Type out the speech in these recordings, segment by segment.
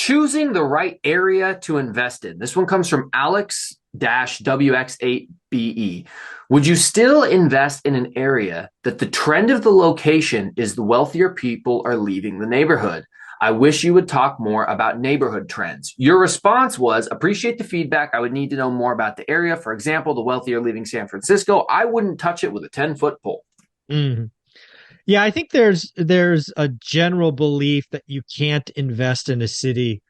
choosing the right area to invest in. This one comes from Alex-WX8BE. Would you still invest in an area that the trend of the location is the wealthier people are leaving the neighborhood? I wish you would talk more about neighborhood trends. Your response was, appreciate the feedback. I would need to know more about the area. For example, the wealthier leaving San Francisco. I wouldn't touch it with a 10-foot pole. Mhm. Yeah, I think there's a general belief that you can't invest in a city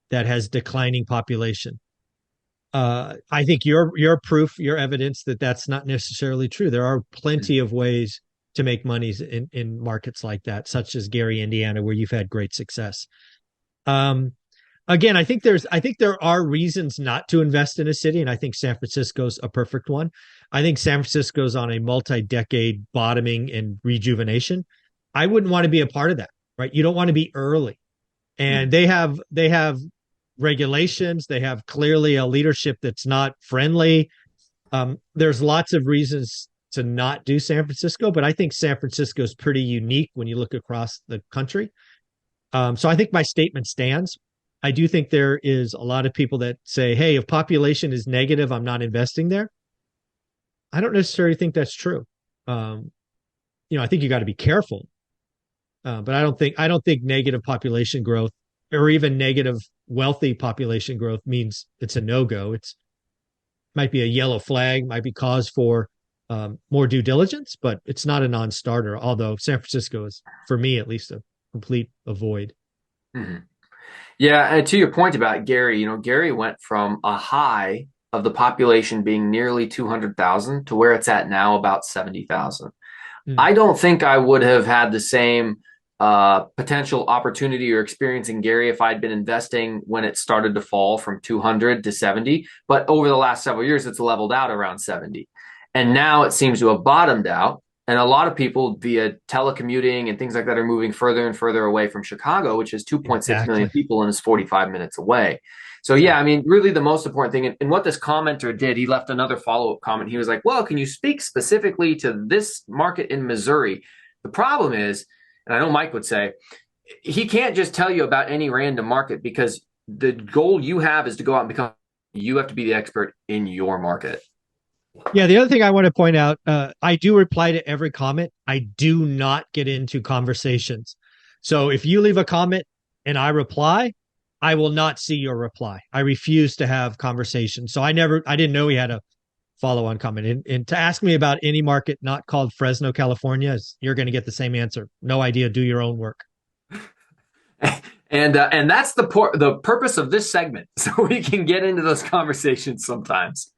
that has declining population. I think your proof, your evidence that that's not necessarily true. There are plenty of ways to make monies in markets like that, such as Gary, Indiana, where you've had great success. Um, Again, I think there are reasons not to invest in a city, and I think San Francisco's a perfect one. I think San Francisco's on a multi-decade bottoming and rejuvenation. I wouldn't want to be a part of that, right? You don't want to be early. And they have regulations, they have clearly a leadership that's not friendly. There's lots of reasons to not do San Francisco, but I think San Francisco is pretty unique when you look across the country. So I think my statement stands. I do think there is a lot of people that say, hey, if population is negative, I'm not investing there. I don't necessarily think that's true. Um, I think you got to be careful. But I don't think negative population growth or even negative wealthy population growth means it's a no-go. It's might be a yellow flag, might be cause for more due diligence, but it's not a non-starter. Although San Francisco is, for me at least, a complete avoid. Mm-hmm. Yeah, and to your point about Gary, Gary went from a high of the population being nearly 200,000 to where it's at now about 70,000. Mm. I don't think I would have had the same potential opportunity or experience in Gary if I'd been investing when it started to fall from 200 to 70. But over the last several years, it's leveled out around 70. And now it seems to have bottomed out. And a lot of people via telecommuting and things like that are moving further and further away from Chicago, which is 2.6 million Exactly. people and is 45 minutes away. So, yeah, I Exactly. mean, really the most important thing, and what this commenter did, he left another follow-up comment. He was like, well, can you speak specifically to this market in Missouri? The problem is, and I know Mike would say, he can't just tell you about any random market because the goal you have is to go out and you have to be the expert in your market. Yeah, the other thing I want to point out, I do reply to every comment. I do not get into conversations. So if you leave a comment and I reply, I will not see your reply. I refuse to have conversations. So I didn't know he had a follow-on comment. And to ask me about any market not called Fresno, California, you're going to get the same answer. No idea. Do your own work. And that's the purpose of this segment, so we can get into those conversations sometimes.